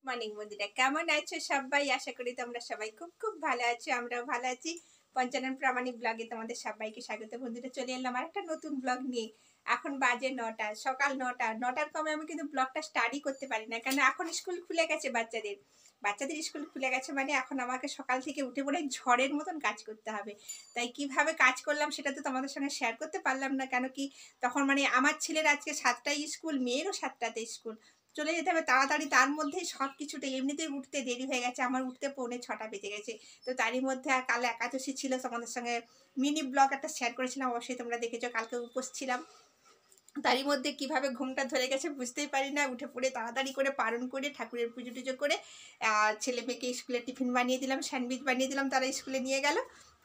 Morning বন্ধুরা, কেমন আছো সবাই? আশা করি তোমরা সবাই খুব খুব ভালো আছো। আমরাও ভালো আছি। পঞ্চানন প্রামাণিক ব্লগে তোমাদের সবাইকে স্বাগত। বন্ধুরা, চলে এলাম আর একটা নতুন ব্লগ নিয়ে। এখন বাজে 9টা, সকাল 9টার কমে আমি কিন্তু ব্লগটা স্টার্টই করতে পারি না, কারণ এখন স্কুল খুলে গেছে। বাচ্চাদের স্কুল খুলে গেছে মানে এখন আমাকে সকাল থেকে উঠে পড়ে ঝড়ের মতন কাজ করতে হবে। তাই কিভাবে কাজ করলাম সেটা তো তোমাদের সঙ্গে শেয়ার করতে পারলাম না, কেন কি তখন মানে আমার ছেলের আজকে 7টায় স্কুল, মেয়েরও 7টাতে স্কুল, চলে যেতে হবে তাড়াতাড়ি। তার মধ্যেই সব কিছুটা এমনিতেই উঠতে দেরি হয়ে গেছে, আমার উঠতে 6:45 বেজে গেছে। তো তারই মধ্যে আর কাল একাদশী ছিল, তোমাদের সঙ্গে মিনি ব্লগ একটা শেয়ার করেছিলাম, অবশ্যই তোমরা দেখেছো। কালকে উপোস ছিলাম, তারই মধ্যে কিভাবে ঘুমটা ধরে গেছে বুঝতেই পারি না। উঠে পড়ে তাড়াতাড়ি করে পালন করে ঠাকুরের পুজো টুজো করে ছেলে মেয়েকে স্কুলে টিফিন বানিয়ে দিলাম, স্যান্ডউইচ বানিয়ে দিলাম, তারা স্কুলে নিয়ে গেল।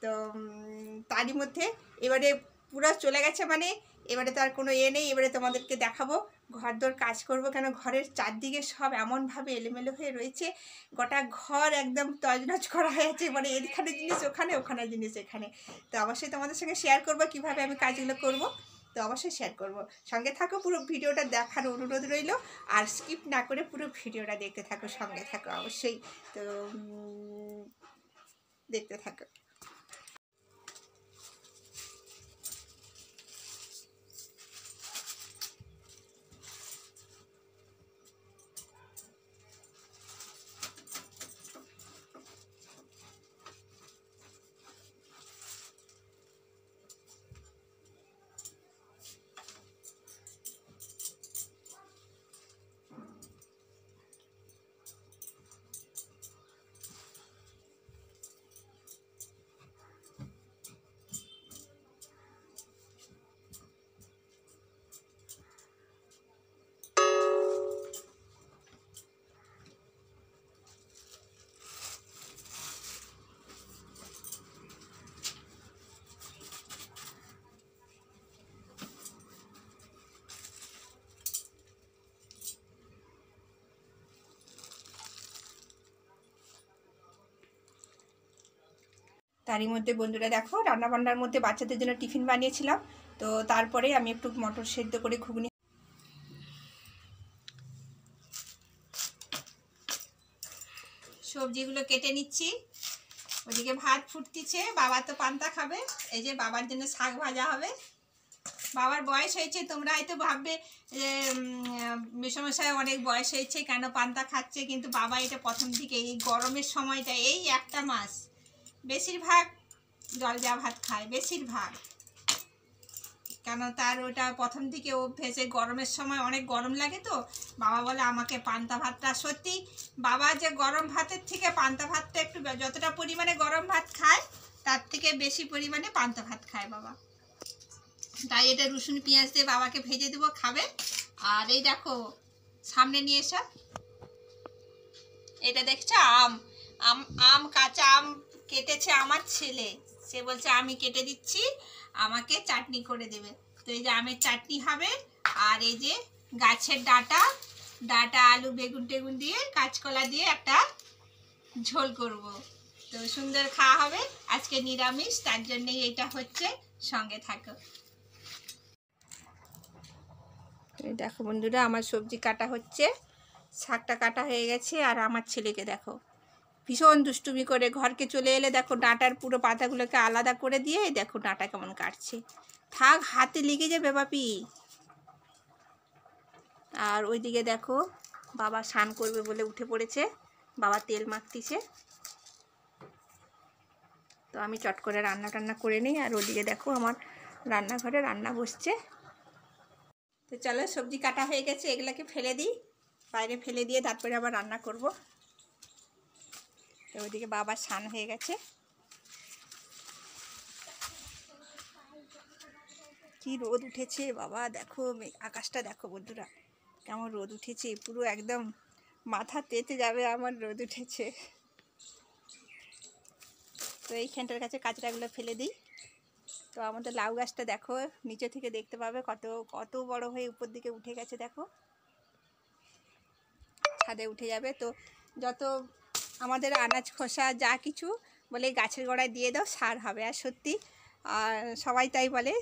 তো তারই মধ্যে এবারে পুরো চলে গেছে, মানে এবারে তো আর কোনো নেই। এবারে তোমাদেরকে দেখাবো ঘর দোর কাজ করব, কেন ঘরের চারদিকে সব এমনভাবে এলোমেলো হয়ে রয়েছে, গোটা ঘর একদম তছনছ করা হয়েছে, মানে এখানে জিনিস ওখানে, ওখানে জিনিস এখানে। তো অবশ্যই তোমাদের সঙ্গে শেয়ার করবো কীভাবে আমি কাজগুলো করব। তো অবশ্যই শেয়ার করব, সঙ্গে থাকো, পুরো ভিডিওটা দেখার অনুরোধ রইল। আর স্কিপ না করে পুরো ভিডিওটা দেখতে থাকো, সঙ্গে থাকো অবশ্যই। তো দেখতে থাকো। তারই মধ্যে বন্ধুরা দেখো, রান্নাবান্নার মধ্যে বাচ্চাদের জন্য টিফিন বানিয়েছিলাম। তো তারপরে আমি একটু মটর সেদ্ধ করে ঘুগনি, সবজিগুলো কেটে নিচ্ছি। ওদিকে ভাত ফুটতিছে, বাবা তো পান্তা খাবে। এই যে বাবার জন্য শাক ভাজা হবে। বাবার বয়স হয়েছে, তোমরা হয়তো ভাববে যে মেসমশাই অনেক বয়স হয়েছে কেন পান্তা খাচ্ছে, কিন্তু বাবা এটা প্রথম থেকে এই গরমের সময়টা, এই একটা মাস বেশিরভাগ জল যা ভাত খায়, বেশিরভাগ, কেন তার ওটা প্রথম থেকে অভ্যেস। এই গরমের সময় অনেক গরম লাগে, তো বাবা বলে আমাকে পান্তা ভাতটা, সত্যি বাবা যে গরম ভাতের থেকে পান্তা ভাতটা একটু, যতটা পরিমাণে গরম ভাত খায় তার থেকে বেশি পরিমাণে পান্তা ভাত খায় বাবা। তাই এটা রসুন পেঁয়াজ দিয়ে বাবাকে ভেজে দেবো, খাবে। আর এই দেখো সামনে নিয়ে এসো, এটা দেখছো আম, আম আম কাঁচা আম কেটেছে আমার ছেলে, সে বলছে আমি কেটে দিচ্ছি, আমাকে চাটনি করে দেবে। তো এই যে আমের চাটনি হবে। আর এই যে গাছের ডাটা আলু বেগুন টেগুন দিয়ে কাঁচকলা দিয়ে একটা ঝোল করব। তো সুন্দর খাওয়া হবে, আজকে নিরামিষ, তার জন্যই এটা হচ্ছে, সঙ্গে থাকো। দেখো বন্ধুরা, আমার সবজি কাটা হচ্ছে, শাকটা কাটা হয়ে গেছে। আর আমার ছেলেকে দেখো ভীষণ দুষ্টুমি করে, ঘরকে চলে এলে দেখো ডাঁটার পুরো পাতাগুলোকে আলাদা করে দিয়ে দেখো ডাঁটা কেমন কাটছে, থাক হাতে লেগে যাবে বাপি। আর ওইদিকে দেখো বাবা স্নান করবে বলে উঠে পড়েছে, বাবা তেল মাখতিছে। তো আমি চট করে রান্না টান্না করে নিই। আর ওদিকে দেখো আমার রান্নাঘরে রান্না বসছে। তো চলো, সবজি কাটা হয়ে গেছে, এগুলোকে ফেলে দিই, বাইরে ফেলে দিয়ে তারপরে আবার রান্না করব। তো ওইদিকে বাবার স্নান হয়ে গেছে। কি রোদ উঠেছে বাবা, দেখো আকাশটা দেখো বন্ধুরা, কেমন রোদ উঠেছে, পুরো একদম মাথা তেতে যাবে আমার, রোদ উঠেছে। তো এইখানটার কাছে কাঁচড়াগুলো ফেলে দিই। তো আমাদের লাউ গাছটা দেখো, নিচে থেকে দেখতে পাবে কত কত বড় হয়ে উপর দিকে উঠে গেছে, দেখো ছাদে উঠে যাবে। তো যত আমাদের আনাজ খোসা যা কিছু বলে গাছের গোড়ায় দিয়ে দাও, সার হবে। আর সত্যি সবাই তাই বলে,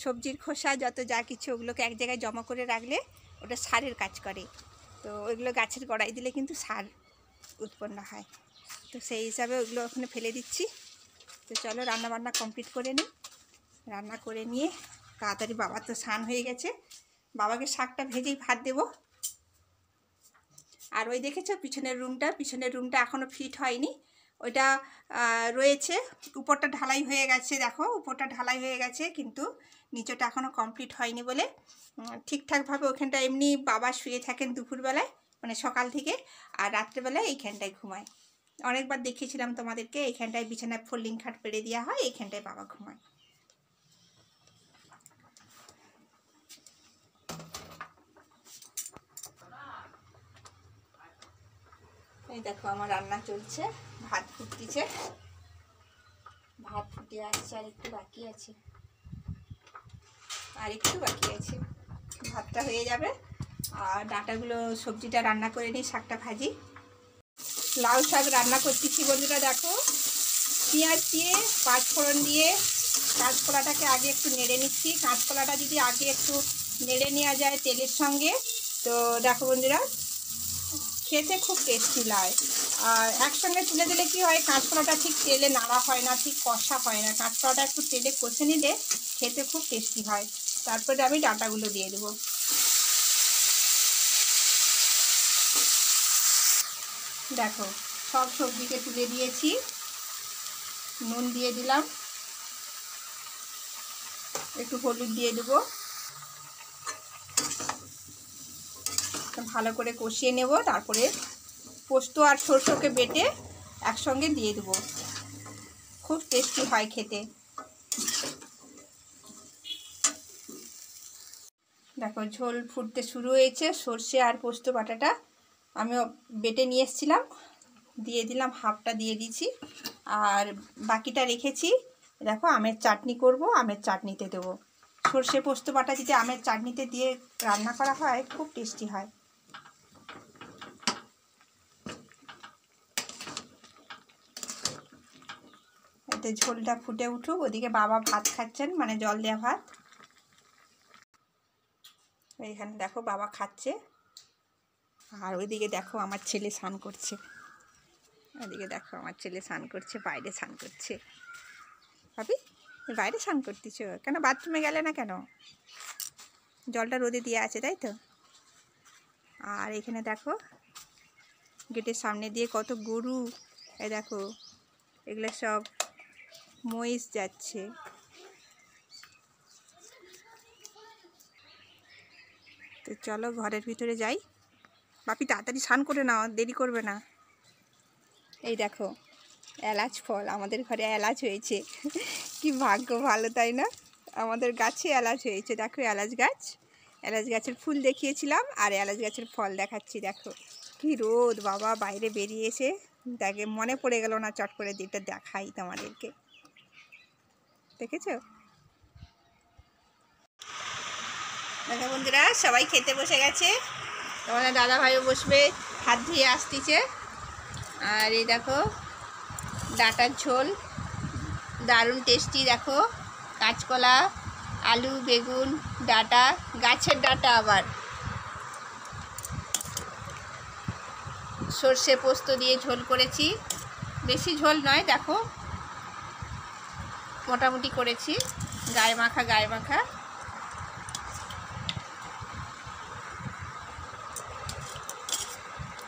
সবজির খোসা যত যা কিছু ওগুলোকে এক জায়গায় জমা করে রাখলে ওটা সারের কাজ করে। তো ওইগুলো গাছের গোড়ায় দিলে কিন্তু সার উৎপন্ন হয়, তো সেই হিসাবে ওইগুলো ওখানে ফেলে দিচ্ছি। তো চলো রান্নাবান্না কমপ্লিট করে নিই। রান্না করে নিয়ে তাড়াতাড়ি, বাবার তো স্নান হয়ে গেছে, বাবাকে শাকটা ভেজেই ভাত দেবো। আর ওই দেখেছো পিছনের রুমটা এখনও ফিট হয়নি, ওইটা রয়েছে। উপরটা ঢালাই হয়ে গেছে, দেখো উপরটা ঢালাই হয়ে গেছে, কিন্তু নিচেটা এখনও কমপ্লিট হয়নি বলে ঠিকঠাকভাবে ওখানটা এমনি বাবা শুয়ে থাকেন দুপুরবেলায়, মানে সকাল থেকে, আর রাত্রেবেলায় এইখানটায় ঘুমায়। অনেকবার দেখিয়েছিলাম তোমাদেরকে, এইখানটায় বিছানায় ফোল্ডিং খাট পেরে দেওয়া হয়, এইখানটায় বাবা ঘুমায়। এই দেখো আমার রান্না চলছে, ভাত ফুটতেছে, ভাত ফুটে আসছে, আর একটু বাকি আছে, ভাতটা হয়ে যাবে। আর ডাঁটাগুলো, সবজিটা রান্না করে নিই, শাকটা ভাজি। লাউ শাক রান্না করতেছি বন্ধুরা, দেখো পেঁয়াজ দিয়ে, পাঁচফোড়ন দিয়ে, কাঁচকলাটাকে আগে একটু নেড়ে নিচ্ছি। কাঁচকলাটা যদি আগে একটু নেড়ে নেওয়া যায় তেলের সঙ্গে, তো দেখো বন্ধুরা খেতে খুব টেস্টি লাগে। আর একসঙ্গে তুলে দিলে কি হয়, কাঁচকলাটা ঠিক তেলে নাড়া হয় না, ঠিক কষা হয় না। কাঁচকলাটা একটু তেলে কষে নিলে খেতে খুব টেস্টি হয়। তারপরে আমি ডাঁটাগুলো দিয়ে দেবো। দেখো সব সবজিকে তুলে দিয়েছি, নুন দিয়ে দিলাম, একটু হলুদ দিয়ে দেবো, ভালো করে কষিয়ে নেব। তারপরে পোস্ত আর সরষেকে বেটে একসঙ্গে দিয়ে দেবো, খুব টেস্টি হয় খেতে। দেখো ঝোল ফুটতে শুরু হয়েছে। সর্ষে আর পোস্ত বাটাটা আমি বেটে নিয়ে এসেছিলাম, দিয়ে দিলাম, হাফটা দিয়ে দিয়েছি, আর বাকিটা রেখেছি। দেখো আমের চাটনি করব, আমের চাটনিতে দেবো। সর্ষে পোস্ত বাটা যদি আমের চাটনিতে দিয়ে রান্না করা হয় খুব টেস্টি হয়। এতে ঝোলটা ফুটে উঠুক, ওদিকে বাবা ভাত খাচ্ছেন, মানে জল দেওয়া ভাত। এইখানে দেখো বাবা খাচ্ছে, আর ওইদিকে দেখো আমার ছেলে স্নান করছে, ওইদিকে দেখো আমার ছেলে স্নান করছে, বাইরে স্নান করছে। ভাবি বাইরে স্নান করতেছ কেন, বাথরুমে গেলে না কেন? জলটা রোদে দিয়ে আছে তাই তো। আর এখানে দেখো গেটের সামনে দিয়ে কত গরু, এই দেখো এগুলো সব মহিষ যাচ্ছে। তো চলো ঘরের ভিতরে যাই। বাপি তাড়াতাড়ি স্নান করে নাও, দেরি করবে না। এই দেখো এলাচ ফল, আমাদের ঘরে এলাচ হয়েছে, কি ভাগ্য ভালো তাই না? আমাদের গাছে এলাচ হয়েছে, দেখো এলাচ গাছ, এলাচ গাছের ফুল দেখিয়েছিলাম, আর এলাচ গাছের ফল দেখাচ্ছি। দেখো কি রোদ বাবা, বাইরে বেরিয়ে এসে দেখে মনে পড়ে গেল না চট করে দিকটা দেখাই তোমাদেরকে। দেখেছো? দেখো বন্ধুরা সবাই খেতে বসে গেছে, তোমাদের দাদা ভাইও বসবে, হাত ধুয়ে আসতেছে। আর এই দেখো ডাঁটার ঝোল, দারুণ টেস্টি। দেখো কাঁচকলা, আলু, বেগুন, ডাঁটা, গাছের ডাঁটা, আবার সর্ষে পোস্ত দিয়ে ঝোল করেছি, বেশি ঝোল নয়, দেখো মোটামুটি করেছি, গায়ে মাখা।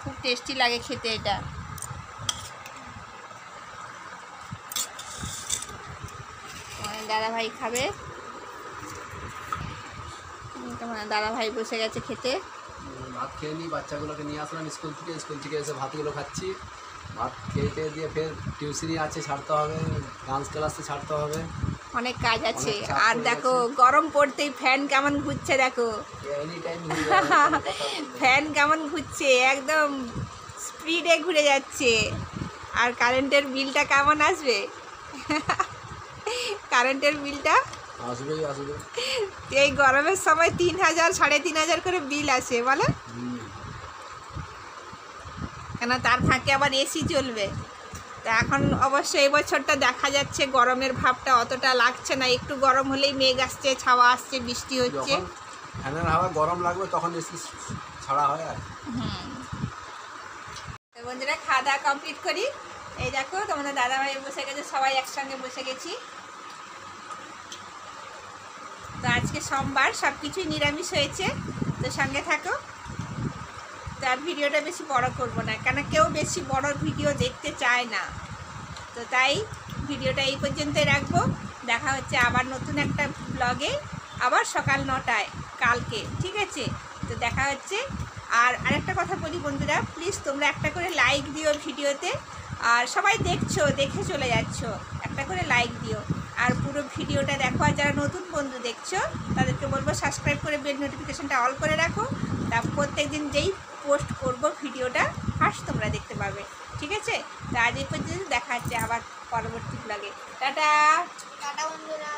খুব টেস্টি লাগে খেতে এটা। দাদা ভাই খাবে, তোমার দাদা ভাই বসে গেছে খেতে। ভাত খেয়ে নিই, বাচ্চাগুলোকে নিয়ে আসলাম স্কুল থেকে এসে ভাতগুলো খাচ্ছি। ভাত খেয়ে দিয়ে ফের টিউশনি আছে ছাড়তে হবে, ডান্স ক্লাসে ছাড়তে হবে, অনেক কাজ আছে। আর দেখো গরম পড়তেই ফ্যান কেমন ঘুরছে, দেখো ফ্যান কেমন ঘুরছে, একদম স্পিডে ঘুরে যাচ্ছে। আর কারেন্টের বিলটা কেমন আসবে? কারেন্টের বিলটা আসবে। এই গরমের সময় 3000 3500 করে বিল আসে বলে, কেন তার ফাঁকে আবার এসি চলবে। তা এখন অবশ্য এই বছরটা দেখা যাচ্ছে গরমের ভাবটা অতটা লাগছে না, একটু গরম হলেই মেঘ আসছে, ছাওয়া আসছে, বৃষ্টি হচ্ছে। ফ্যানের হাওয়া গরম লাগবে তখন এসি ছাড়া হয় আর কি। তো বন্ধুরা খাওয়া দাওয়া কমপ্লিট করি। এই দেখো তোমাদের দাদাভাই বসে গেছে, সবাই একসঙ্গে বসে গেছি। তো আজকে সোমবার, সব কিছুই নিরামিষ হয়েছে, তো সঙ্গে থাকো। তো আর ভিডিওটা বেশি বড় করব না, কেন কেউ বেশি বড় ভিডিও দেখতে চায় না। তো তাই ভিডিওটা এই পর্যন্তই রাখবো। দেখা হচ্ছে আবার নতুন একটা ব্লগে, আবার সকাল 9টায় কালকে, ঠিক আছে? তো দেখা হচ্ছে। আর আরেকটা কথা বলি বন্ধুরা, প্লিজ তোমরা একটা করে লাইক দিও ভিডিওতে। আর সবাই দেখছো, দেখে চলে যাচ্ছ, একটা করে লাইক দিও। আর পুরো ভিডিওটা দেখো। আর যারা নতুন বন্ধু দেখছো তাদেরকে বলবো সাবস্ক্রাইব করে বেল নোটিফিকেশনটা অল করে রাখো। তা প্রত্যেক দিন যেই পোস্ট করব ভিডিওটা ফার্স্ট তোমরা দেখতে পাবে, ঠিক আছে? তো আজ এই পর্যন্ত, দেখা হচ্ছে আবার পরবর্তী ব্লগে। টাটা। টাটা বন্ধুরা।